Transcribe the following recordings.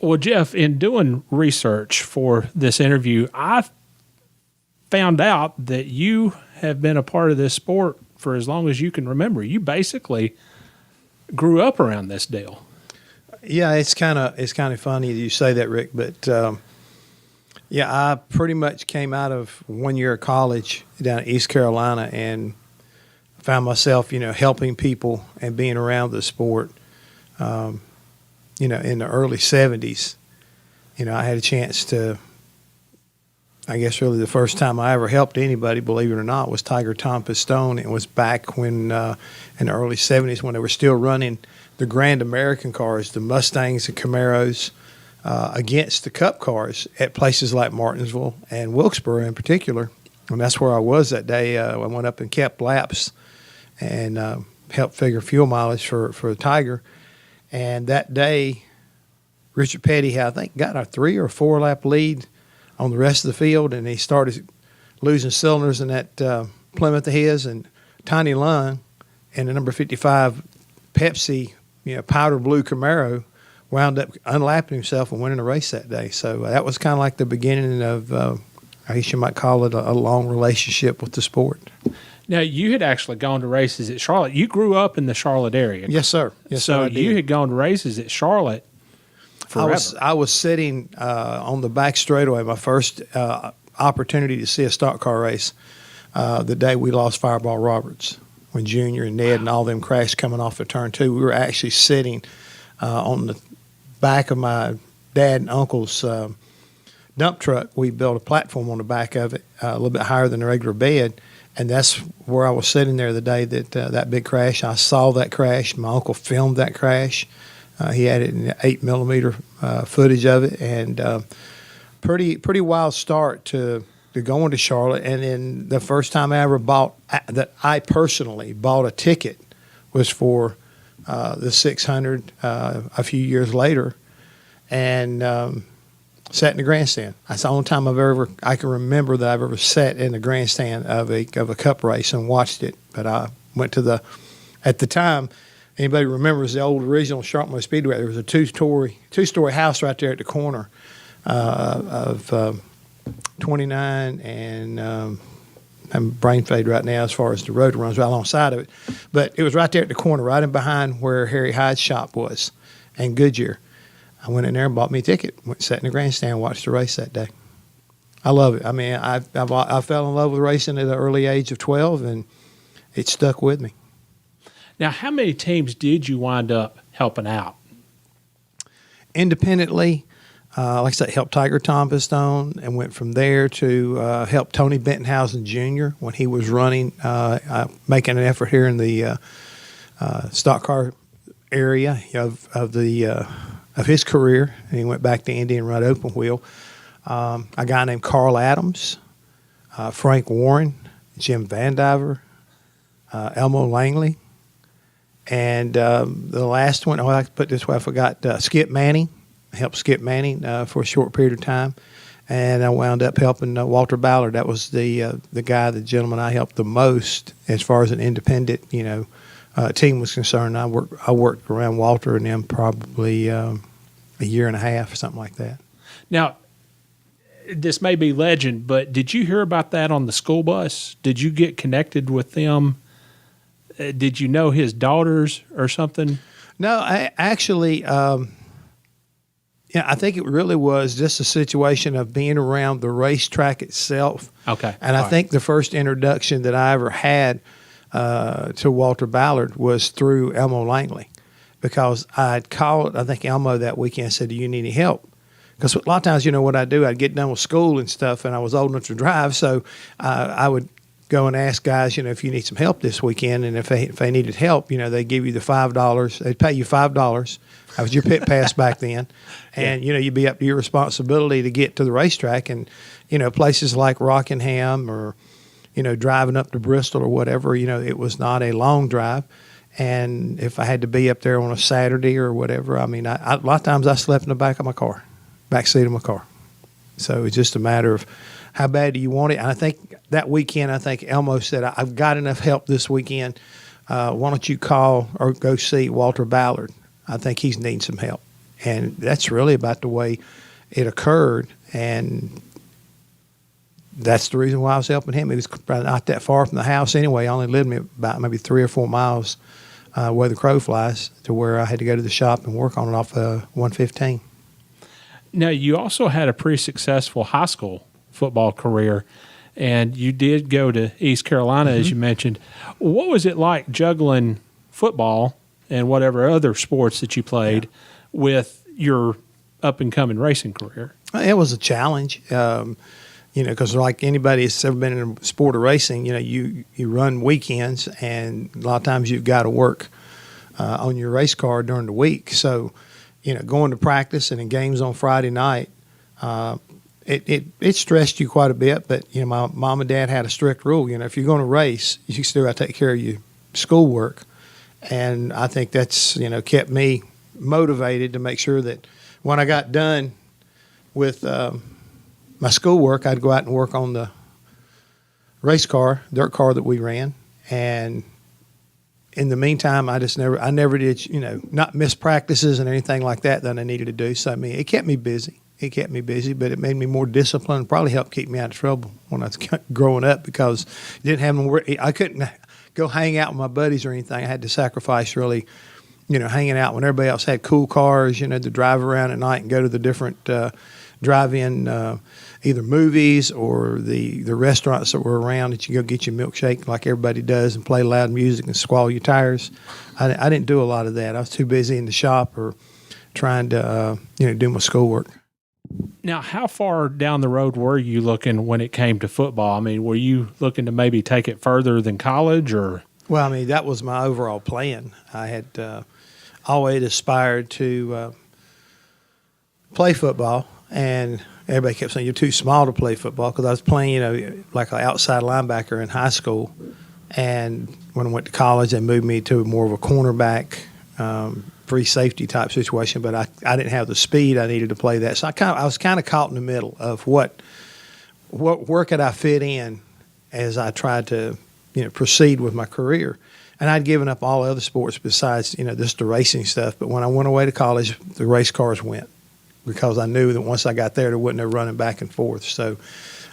Well, Jeff, in doing research for this interview, I found out that you have been a part of this sport for as long as you can remember. You basically grew up around this deal. Yeah, it's kind of funny you say that, Rick. But yeah, I pretty much came out of 1 year of college down in East Carolina and found myself, helping people and being around the sport. In the early 70s, I had a chance to. I guess really the first time I ever helped anybody, believe it or not, was Tiger Tom Pistone. It was back when in the early 70s when they were still running the Grand American cars, the Mustangs and Camaros, against the Cup cars at places like Martinsville and Wilkesboro in particular. And that's where I was that day. I went up and kept laps and helped figure fuel mileage for the Tiger. And that day, Richard Petty, I think, got a 3 or 4 lap lead on the rest of the field, and he started losing cylinders in that Plymouth of his, and Tiny Lung and the number 55 Pepsi, powder blue Camaro wound up unlapping himself and winning the race that day. So that was kind of like the beginning of, I guess you might call it a long relationship with the sport. Now, you had actually gone to races at Charlotte. You grew up in the Charlotte area. Yes, sir. Yes, so sir, I did. You had gone to races at Charlotte forever. I was sitting on the back straightaway, my first opportunity to see a stock car race, the day we lost Fireball Roberts, when Junior and Ned and all them crashed coming off of turn 2. We were actually sitting on the back of my dad and uncle's dump truck. We built a platform on the back of it, a little bit higher than the regular bed. And that's where I was sitting there the day that that big crash. I saw that crash. My uncle filmed that crash. He had it in 8mm footage of it, and pretty wild start to going to Charlotte. And then the first time I ever that I personally bought a ticket was for the 600 a few years later, and sat in the grandstand. That's the only time I can remember that I've ever sat in the grandstand of a cup race and watched it. But I went to at the time, anybody remembers the old original Sharpmo Speedway? There was a two-story house right there at the corner of 29 and I'm brain fade right now as far as the road runs right alongside of it. But it was right there at the corner, right in behind where Harry Hyde's shop was and Goodyear. I went in there and bought me a ticket, sat in the grandstand and watched the race that day. I love it. I mean, I fell in love with racing at the early age of 12, and it stuck with me. Now, how many teams did you wind up helping out? Independently, like I said, helped Tiger Tom Pistone, and went from there to help Tony Bentonhausen Jr. when he was running, making an effort here in the stock car area of his career. And he went back to Indy and run open wheel. A guy named Carl Adams, Frank Warren, Jim Vandiver, Elmo Langley, and the last one, I put it this way, I forgot Skip Manning. I helped Skip Manning for a short period of time, and I wound up helping Walter Ballard. That was the gentleman I helped the most as far as an independent, team was concerned. I worked around Walter and them probably a year and a half or something like that. Now, this may be legend, but did you hear about that on the school bus? Did you get connected with them? Did you know his daughters or something? No, I actually, I think it really was just a situation of being around the racetrack itself. Okay. And I think the first introduction that I ever had to Walter Ballard was through Elmo Langley, because I'd called, I think, Elmo that weekend and said, "Do you need any help?" Because a lot of times, what I do, I'd get done with school and stuff, and I was old enough to drive, so I would go and ask guys, if you need some help this weekend, and if they needed help, they'd give you the $5. They'd pay you $5. That was your pit pass back then. And, you'd be up to your responsibility to get to the racetrack. And, places like Rockingham or, driving up to Bristol or whatever, it was not a long drive. And if I had to be up there on a Saturday or whatever, I mean, a lot of times I slept in the back seat of my car. So it's just a matter of how bad do you want it. And I think that weekend, Elmo said, "I've got enough help this weekend. Why don't you call or go see Walter Ballard? I think he's needing some help." And that's really about the way it occurred. And that's the reason why I was helping him. He was probably not that far from the house anyway. I only lived about maybe 3 or 4 miles where the crow flies, to where I had to go to the shop and work on it off 115. Now, you also had a pretty successful high school football career, and you did go to East Carolina, as you mentioned. What was it like juggling football and whatever other sports that you played with your up-and-coming racing career? It was a challenge, because like anybody that's ever been in a sport of racing, you run weekends, and a lot of times you've got to work on your race car during the week. So, going to practice and in games on Friday night, it stressed you quite a bit. But, my mom and dad had a strict rule. If you're going to race, you still got to take care of your schoolwork. And I think that's, kept me motivated to make sure that when I got done with my schoolwork, I'd go out and work on the race car, dirt car that we ran. And in the meantime, I never did, not miss practices and anything like that I needed to do. So, it kept me busy. But it made me more disciplined, probably helped keep me out of trouble when I was growing up, because I couldn't go hang out with my buddies or anything. I had to sacrifice really, hanging out when everybody else had cool cars, to drive around at night and go to the different drive-in either movies or the restaurants that were around that you go get your milkshake like everybody does and play loud music and squall your tires. I didn't do a lot of that. I was too busy in the shop or trying to, do my schoolwork. Now, how far down the road were you looking when it came to football? I mean, were you looking to maybe take it further than college, or? Well, that was my overall plan. I had always aspired to play football, and everybody kept saying, you're too small to play football, because I was playing, like an outside linebacker in high school. And when I went to college, they moved me to more of a cornerback, free safety type situation, but I didn't have the speed I needed to play that. So I was kind of caught in the middle of where could I fit in as I tried to, proceed with my career. And I'd given up all other sports besides, just the racing stuff. But when I went away to college, the race cars went, because I knew that once I got there wasn't no running back and forth. So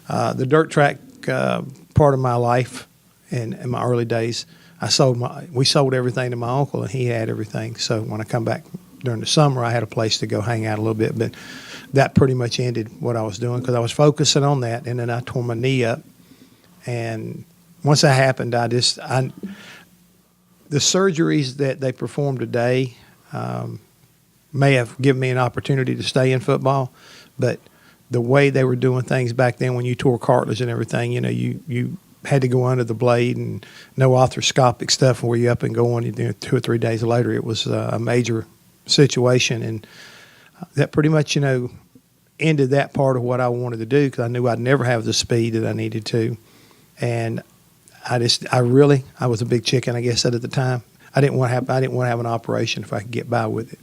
the dirt track part of my life in my early days, we sold everything to my uncle, and he had everything. So when I come back during the summer, I had a place to go hang out a little bit. But that pretty much ended what I was doing, because I was focusing on that, and then I tore my knee up. And once that happened, the surgeries that they perform today may have given me an opportunity to stay in football, but the way they were doing things back then, when you tore cartilage and everything, you had to go under the blade, and no arthroscopic stuff where you up and going 2 or 3 days later. It was a major situation, and that pretty much ended that part of what I wanted to do, because I knew I'd never have the speed that I needed to. And I was a big chicken, I guess, at the time. I didn't want to have an operation if I could get by with it.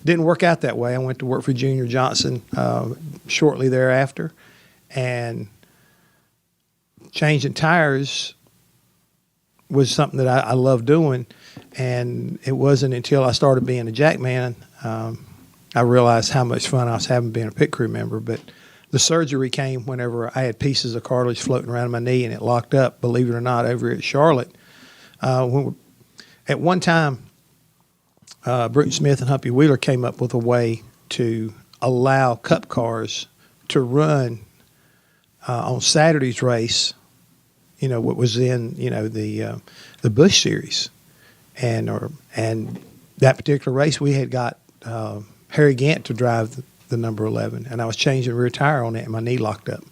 Didn't work out that way. I went to work for Junior Johnson shortly thereafter, and changing tires was something that I loved doing. And it wasn't until I started being a jackman I realized how much fun I was having being a pit crew member. But the surgery came whenever I had pieces of cartilage floating around my knee, and it locked up, believe it or not, over at Charlotte. At one time, Bruton Smith and Humpy Wheeler came up with a way to allow cup cars to run on Saturday's race, what was in, the Busch Series. And that particular race, we had got Harry Gant to drive the number 11, and I was changing rear tire on it, and my knee locked up.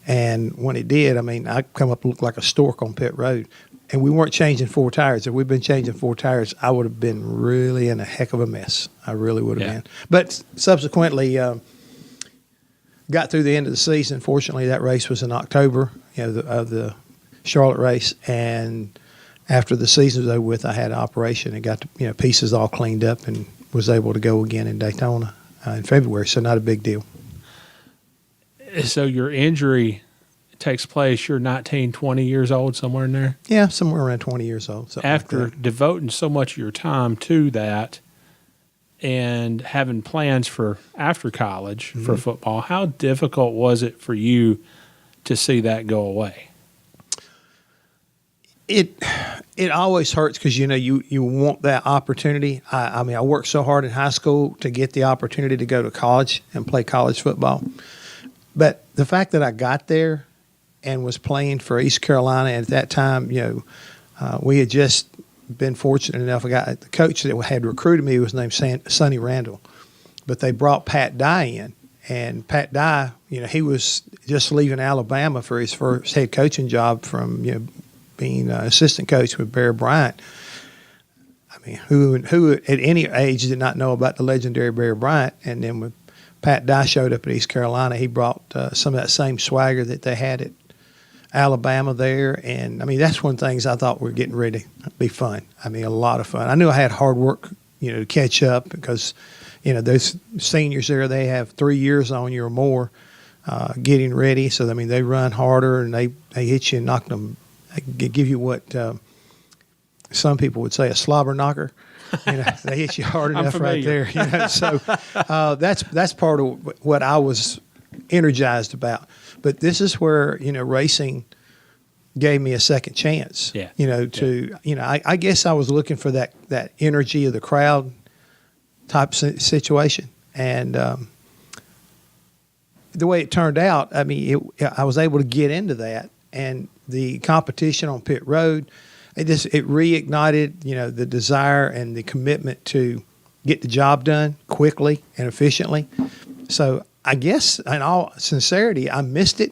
And when it did, I come up and looked like a stork on pit road. And we weren't changing 4 tires. If we'd been changing 4 tires, I would have been really in a heck of a mess. I really would have been. But subsequently, got through the end of the season. Fortunately, that race was in October, of the Charlotte race. And after the season was over with, I had an operation and got the pieces all cleaned up and was able to go again in Daytona in February. So not a big deal. So your injury takes place, you're 19, 20 years old, somewhere in there? Yeah, somewhere around 20 years old. After like devoting so much of your time to that, and having plans for after college for football, how difficult was it for you to see that go away? It always hurts because, you want that opportunity. I mean, I worked so hard in high school to get the opportunity to go to college and play college football. But the fact that I got there and was playing for East Carolina, and at that time, we had just been fortunate enough. The coach that had recruited me was named Sonny Randall, but they brought Pat Dye in, and Pat Dye, he was just leaving Alabama for his first head coaching job from being an assistant coach with Bear Bryant. I mean, who at any age did not know about the legendary Bear Bryant? And then when Pat Dye showed up at East Carolina, he brought some of that same swagger that they had at Alabama there. And, I mean, that's one of the things I thought were getting ready to be fun. I mean, a lot of fun. I knew I had hard work, to catch up because, those seniors there, they have 3 years on you or more getting ready. So, I mean, they run harder and they hit you and knock them. They give you what some people would say a slobber knocker. They hit you hard enough right there. So that's part of what I was energized about. But this is where racing gave me a second chance. Yeah. I guess I was looking for that energy of the crowd type situation, and the way it turned out, I mean, I was able to get into that, and the competition on pit road. It reignited, the desire and the commitment to get the job done quickly and efficiently. So I guess, in all sincerity, I missed it,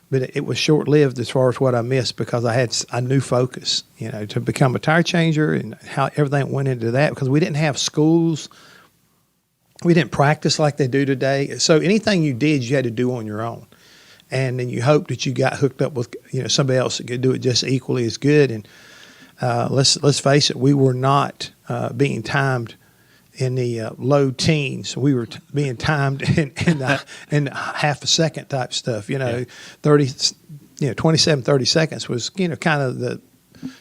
but it was short-lived as far as what I missed because I had a new focus, to become a tire changer and how everything went into that because we didn't have schools. We didn't practice like they do today. So anything you did, you had to do on your own. And then you hoped that you got hooked up with, somebody else that could do it just equally as good. And let's face it, we were not being timed in the low teens. We were being timed in the half a second type stuff. 27, 30 seconds was kind of the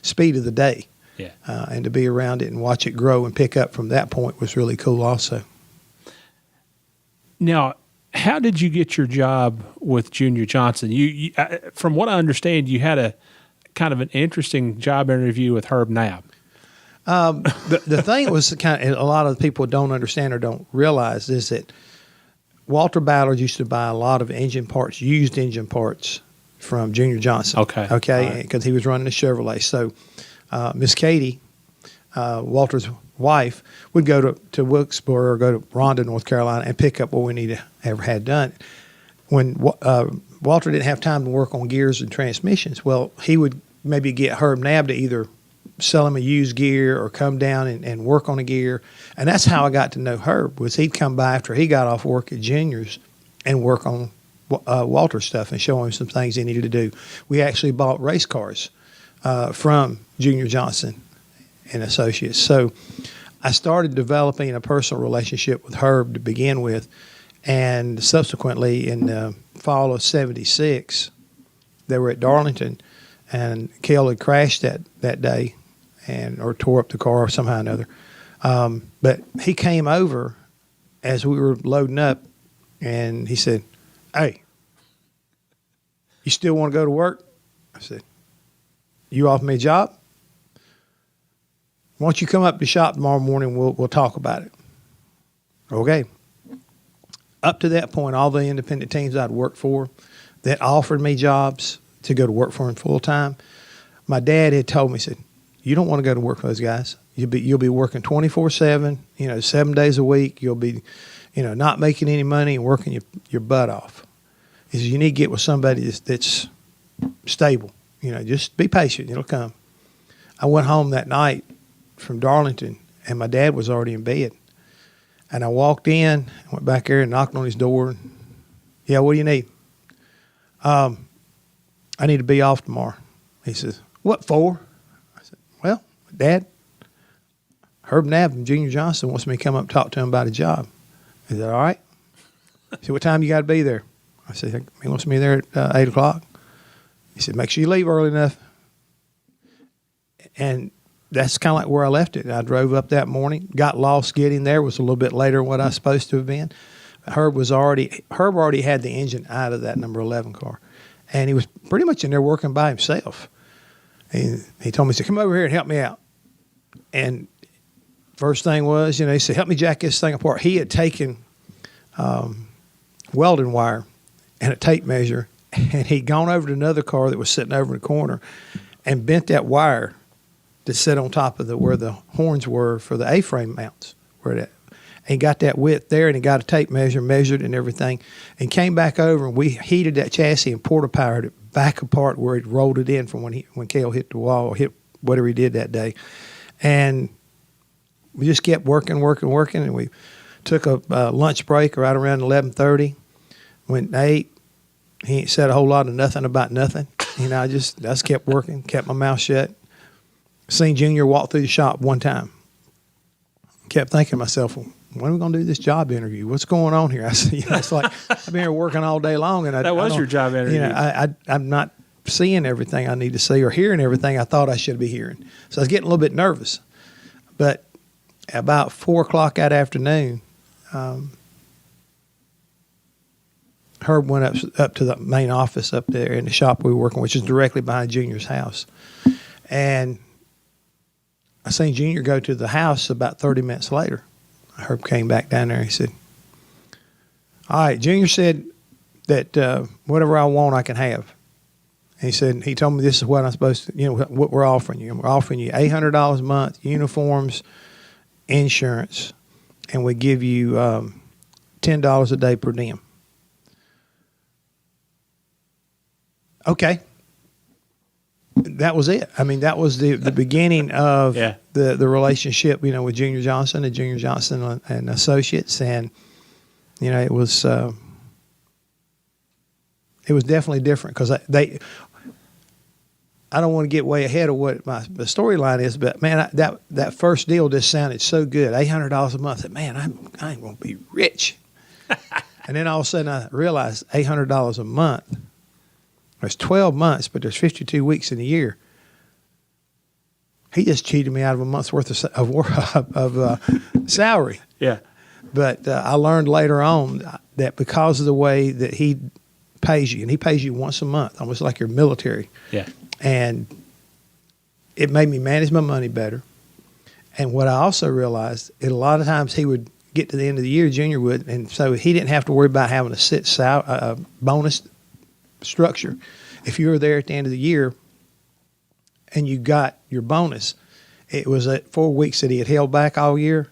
speed of the day. Yeah. And to be around it and watch it grow and pick up from that point was really cool also. Now, how did you get your job with Junior Johnson? You from what I understand, you had a kind of an interesting job interview with Herb Knapp. The thing was a lot of people don't understand or don't realize is that Walter Ballard used to buy a lot of engine parts, used engine parts from Junior Johnson. Okay. Because he was running a Chevrolet. So Miss Katie, Walter's wife, would go to Wilkesboro or go to Rhonda, North Carolina, and pick up what we ever had done. When Walter didn't have time to work on gears and transmissions, well, he would maybe get Herb Knapp to either sell him a used gear or come down and work on a gear. And that's how I got to know Herb, was he'd come by after he got off work at Junior's and work on Walter's stuff and show him some things he needed to do. We actually bought race cars from Junior Johnson and Associates. So I started developing a personal relationship with Herb to begin with, and subsequently in the fall of '76, they were at Darlington, and Cale had crashed that day or tore up the car somehow or another. But he came over as we were loading up, and he said, "Hey, you still want to go to work?" I said, "You offer me a job? Why don't you come up to the shop tomorrow morning? We'll talk about it." Okay. Up to that point, all the independent teams I'd worked for that offered me jobs to go to work for them full time, my dad had told me, he said, "You don't want to go to work for those guys. You'll be working 24/7, 7 days a week. You'll be, not making any money and working your butt off. He says, you need to get with somebody that's stable. Just be patient. It'll come." I went home that night from Darlington, and my dad was already in bed. And I walked in, went back there and knocked on his door. "Yeah, what do you need?" "I need to be off tomorrow." He says, "What for?" I said, "Well, Dad, Herb Knapp and Junior Johnson wants me to come up and talk to him about a job." He said, "All right." He said, "What time you got to be there?" I said, "He wants me there at 8 o'clock. He said, "Make sure you leave early enough." And that's kind of like where I left it. I drove up that morning, got lost getting there, was a little bit later than what I was supposed to have been. Herb already had the engine out of that number 11 car, and he was pretty much in there working by himself. And he told me, he said, come over here and help me out. And first thing was, he said, help me jack this thing apart. He had taken welding wire and a tape measure, and he'd gone over to another car that was sitting over in the corner and bent that wire to sit on top of where the horns were for the A-frame mounts. And he got that width there, and he got a tape measure, measured and everything, and came back over, and we heated that chassis and porta-powered it back apart where he rolled it in from when Cale hit the wall, hit whatever he did that day. And we just kept working, and we took a lunch break right around 11:30, went and ate. He ain't said a whole lot of nothing about nothing. I just kept working, kept my mouth shut. Seen Junior walk through the shop one time. Kept thinking to myself, well, when are we going to do this job interview? What's going on here? I said, it's like I've been here working all day long, and that was your job interview. I'm not seeing everything I need to see or hearing everything I thought I should be hearing. So I was getting a little bit nervous. But about 4:00 that afternoon, Herb went up to the main office up there in the shop we were working, which is directly behind Junior's house. And I seen Junior go to the house about 30 minutes later. Herb came back down there and he said, all right, Junior said that whatever I want, I can have. And he told me this is what I'm supposed to, what we're offering you. And we're offering you $800 a month, uniforms, insurance, and we give you $10 a day per diem. Okay. That was it. That was the beginning of the relationship, with Junior Johnson and Junior Johnson and Associates. And, it was definitely different because I don't want to get way ahead of what my storyline is, but man, that first deal just sounded so good. $800 a month. That, man, I ain't going to be rich. And then all of a sudden I realized $800 a month. There's 12 months, but there's 52 weeks in a year. He just cheated me out of a month's worth of salary. Yeah. But I learned later on that because of the way that he pays you, and he pays you once a month, almost like your military. Yeah. And it made me manage my money better. And what I also realized, a lot of times he would get to the end of the year, Junior would, and so he didn't have to worry about having a set bonus structure. If you were there at the end of the year and you got your bonus, it was at 4 weeks that he had held back all year,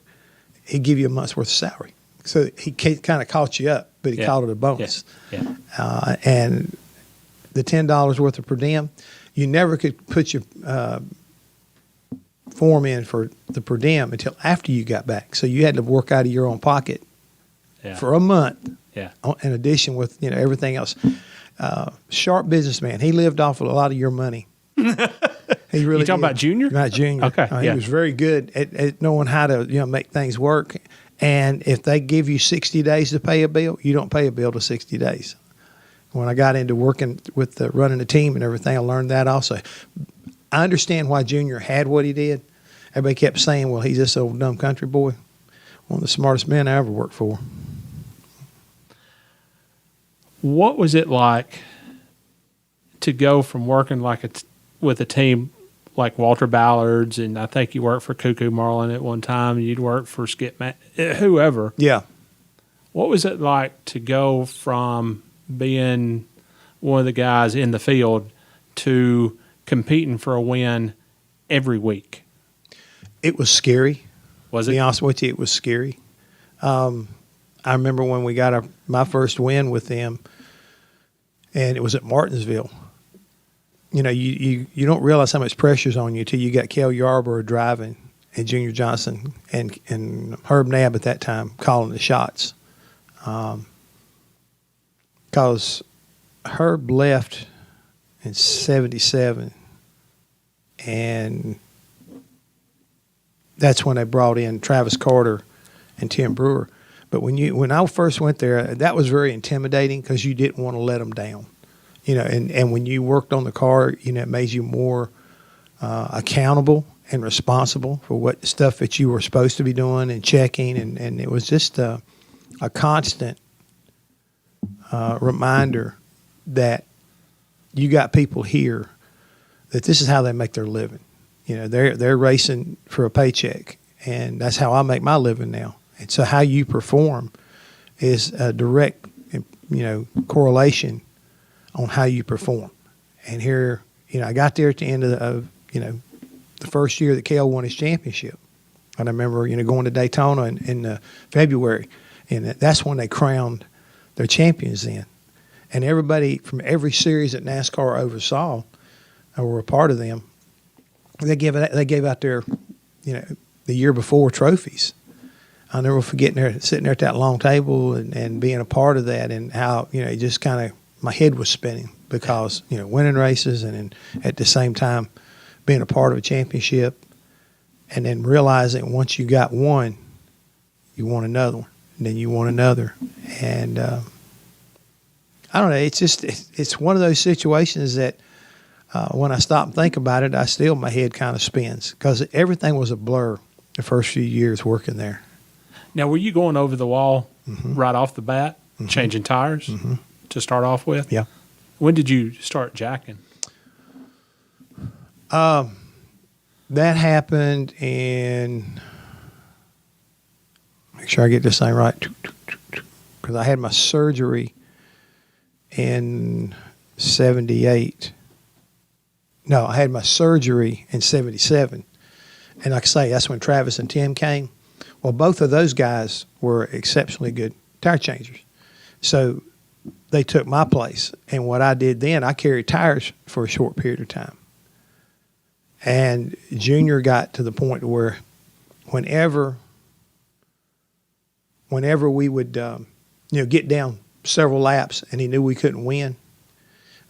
he'd give you a month's worth of salary. So he kind of caught you up, but he called it a bonus. Yeah. And the $10 worth of per diem, you never could put your form in for the per diem until after you got back. So you had to work out of your own pocket for a month. Yeah. In addition with everything else. Sharp businessman. He lived off of a lot of your money. He really. You talking about Junior? Not Junior. Okay. He was very good at knowing how to make things work. And if they give you 60 days to pay a bill, you don't pay a bill to 60 days. When I got into working with running the team and everything, I learned that also. I understand why Junior had what he did. Everybody kept saying, well, he's this old dumb country boy. One of the smartest men I ever worked for. What was it like to go from working with a team like Walter Ballard's, and I think you worked for Cuckoo Marlin at one time, and you'd work for Skip whoever. Yeah. What was it like to go from being one of the guys in the field to competing for a win every week? It was scary. Was To it? be honest with you, it was scary. I remember when we got my first win with them, and it was at Martinsville. You don't realize how much pressure's on you till you got Cale Yarborough driving and Junior Johnson and Herb Nabb at that time calling the shots. Because Herb left in 77, and that's when they brought in Travis Carter and Tim Brewer. But when I first went there, that was very intimidating because you didn't want to let them down. And when you worked on the car, it made you more accountable. and responsible for what stuff that you were supposed to be doing and checking. And it was just a constant reminder that you got people here that this is how they make their living. You know, they're racing for a paycheck, and that's how I make my living now. And so how you perform is a direct, correlation on how you perform. And here, I got there at the end of the first year that Cale won his championship. And I remember, going to Daytona in February, and that's when they crowned their champions then. And everybody from every series that NASCAR oversaw or were a part of them, they gave out their, the year before trophies. I'll never forget sitting there at that long table and being a part of that, and how, it just kind of, my head was spinning because, winning races and at the same time being a part of a championship, and then realizing once you got one, you want another one, and then you want another. And I don't know, it's one of those situations that when I stop and think about it, my head kind of spins because everything was a blur the first few years working there. Now, were you going over the wall right off the bat, changing tires to start off with? Yeah. When did you start jacking? That happened in, make sure I get this thing right, because I had my surgery in 78. No, I had my surgery in 77. And like I say, that's when Travis and Tim came. Well, both of those guys were exceptionally good tire changers. So they took my place. And what I did then, I carried tires for a short period of time. And Junior got to the point where whenever we would, get down several laps and he knew we couldn't win,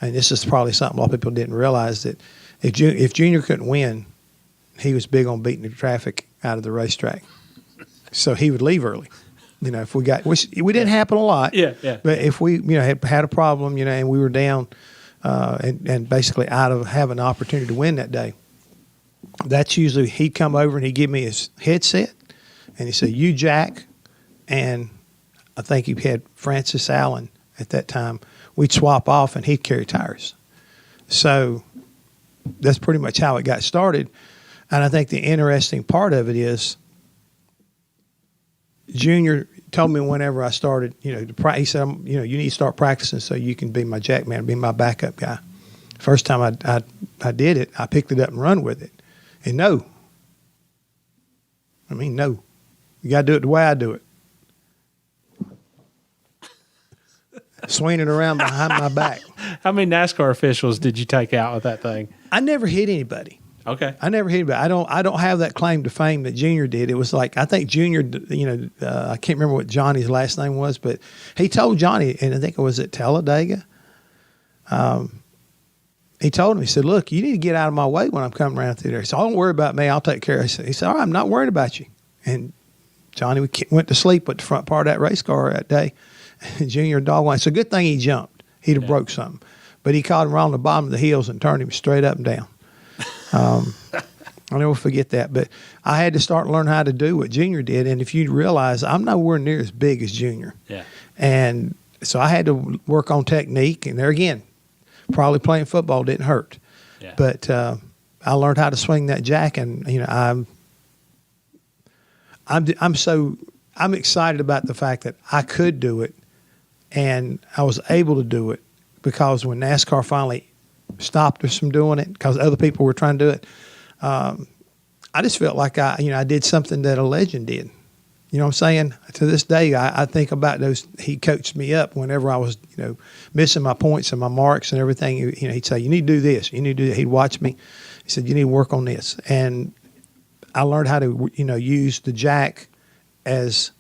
and this is probably something a lot of people didn't realize, that if Junior couldn't win, he was big on beating the traffic out of the racetrack. So he would leave early. If we got, which we didn't happen a lot. Yeah. But if we, had a problem, and we were down, and basically out of having an opportunity to win that day, that's usually he'd come over and he'd give me his headset, and he said, "You jack," and I think he had Francis Allen at that time. We'd swap off, and he'd carry tires. So that's pretty much how it got started. And I think the interesting part of it is, Junior told me whenever I started, he said, you need to start practicing so you can be my jack man, be my backup guy. First time I did it, I picked it up and run with it. And no. You got to do it the way I do it. Swinging it around behind my back. How many NASCAR officials did you take out with that thing? I never hit anybody. Okay. I never hit anybody. I don't have that claim to fame that Junior did. It was like, I think Junior, I can't remember what Johnny's last name was, but he told Johnny, and I think it was at Talladega. He told him, he said, "Look, you need to get out of my way when I'm coming around through there." He said, "Don't worry about me. I'll take care of it." He said, "All right, I'm not worried about you." And Johnny went to sleep with the front part of that race car that day. And Junior dog. It's a good thing he jumped. He'd have broke something. But he caught him right on the bottom of the heels and turned him straight up and down. I'll never forget that. But I had to start learning how to do what Junior did. And if you realize, I'm nowhere near as big as Junior. Yeah. And so I had to work on technique. And there again, probably playing football didn't hurt. Yeah. But I learned how to swing that jack. And, I'm excited about the fact that I could do it. And I was able to do it because when NASCAR finally stopped us from doing it because other people were trying to do it, I just felt like I did something that a legend did. You know what I'm saying? To this day, I think about those. He coached me up whenever I was, missing my points and my marks and everything. He'd say, "You need to do this. You need to do that." He'd watch me. He said, "You need to work on this." And I learned how to, use the jack as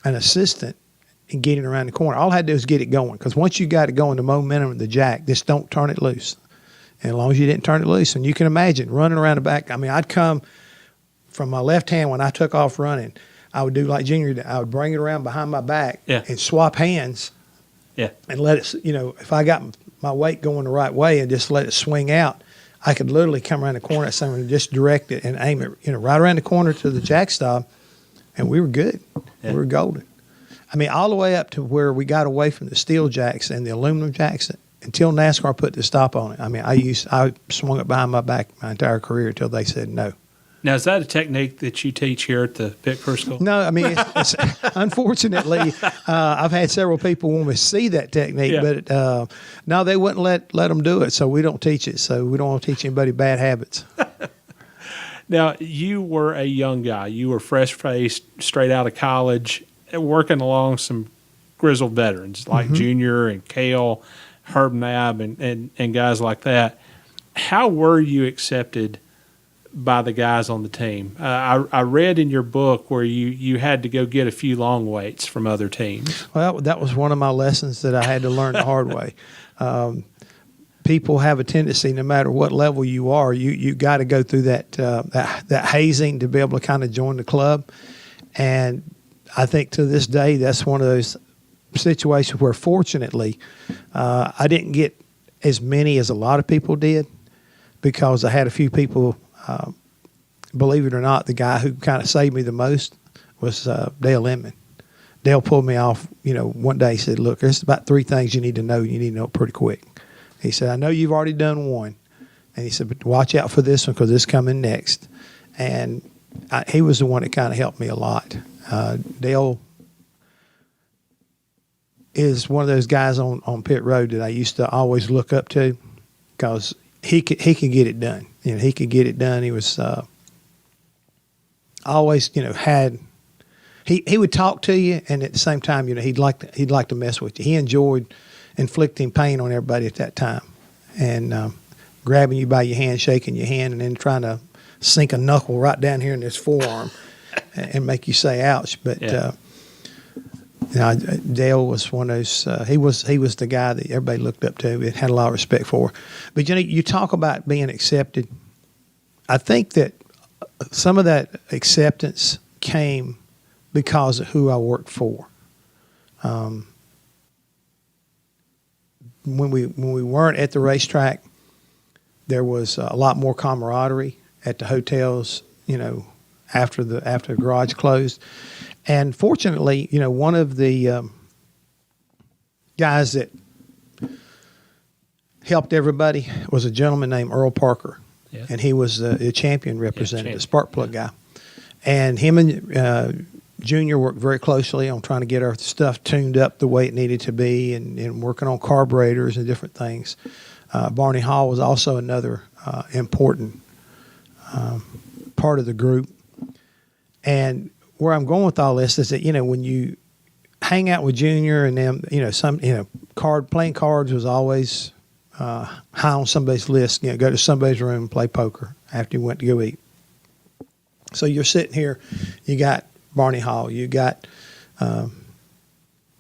an assistant in getting around the corner. All I had to do was get it going, because once you got it going, the momentum of the jack, just don't turn it loose. And as long as you didn't turn it loose, and you can imagine running around the back. I'd come from my left hand when I took off running. I would do like Junior did. I would bring it around behind my back and swap hands. Yeah. And let it, if I got my weight going the right way and just let it swing out, I could literally come around the corner at someone and just direct it and aim it, right around the corner to the jack stop, and we were good. Yeah. We were golden. I mean, all the way up to where we got away from the steel jacks and the aluminum jacks until NASCAR put the stop on it. I mean, I swung it behind my back my entire career until they said no. Now, is that a technique that you teach here at the Pit Crew School? No, I mean, it's unfortunately, I've had several people want me to see that technique, but no, they wouldn't let them do it, so we don't teach it. So we don't want to teach anybody bad habits. Now, you were a young guy. You were fresh-faced, straight out of college, working along some grizzled veterans like Junior and Cale, Herb Nab, and guys like that. How were you accepted by the guys on the team? I read in your book where you had to go get a few long weights from other teams. Well, that was one of my lessons that I had to learn the hard way. People have a tendency, no matter what level you are, you got to go through that hazing to be able to kind of join the club. And I think to this day, that's one of those situations where, fortunately, I didn't get as many as a lot of people did, because I had a few people. Believe it or not, the guy who kind of saved me the most was Dale Inman. Dale pulled me off, one day. He said, look, there's about 3 things you need to know. You need to know pretty quick. He said, I know you've already done one. And he said, but watch out for this one, because it's coming next. And he was the one that kind of helped me a lot. Dale is one of those guys on pit road that I used to always look up to, because he could get it done. He could get it done. He was always, he would talk to you, and at the same time, he'd like to mess with you. He enjoyed inflicting pain on everybody at that time, and grabbing you by your hand, shaking your hand, and then trying to sink a knuckle right down here in this forearm and make you say ouch. But Dale was one of those. He was the guy that everybody looked up to and had a lot of respect for. But you talk about being accepted. I think that some of that acceptance came because of who I worked for. When we weren't at the racetrack, there was a lot more camaraderie at the hotels. After the garage closed. And fortunately, one of the guys that helped everybody was a gentleman named Earl Parker. Yeah. And he was a champion representative, spark plug guy. And him and Junior worked very closely on trying to get our stuff tuned up the way it needed to be, and working on carburetors and different things. Barney Hall was also another important part of the group. And where I'm going with all this is that, when you hang out with Junior and them, playing cards was always high on somebody's list. Go to somebody's room and play poker after you went to go eat. So you're sitting here, you got Barney Hall, you got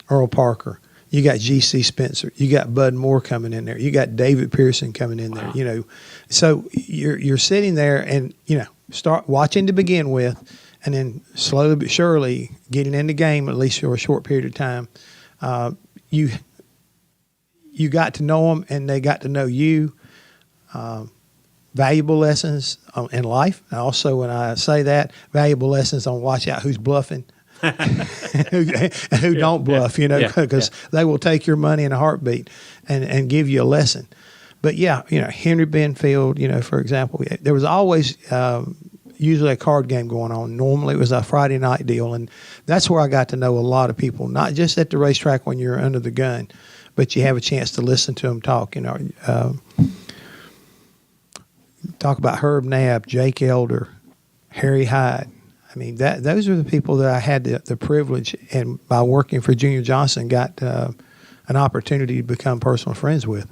Earl Parker, you got G.C. Spencer, you got Bud Moore coming in there, you got David Pearson coming in there. So you're sitting there and start watching to begin with. And then slowly but surely getting in the game, at least for a short period of time, you got to know them and they got to know you. Valuable lessons in life. And also, when I say that, valuable lessons on watch out who's bluffing and who don't bluff, because they will take your money in a heartbeat and give you a lesson. But, Henry Benfield, for example, there was always usually a card game going on. Normally it was a Friday night deal, and that's where I got to know a lot of people, not just at the racetrack when you're under the gun, but you have a chance to listen to them talk. Talk about Herb Nab, Jake Elder, Harry Hyde. I mean, those are the people that I had the privilege, and by working for Junior Johnson, got an opportunity to become personal friends with.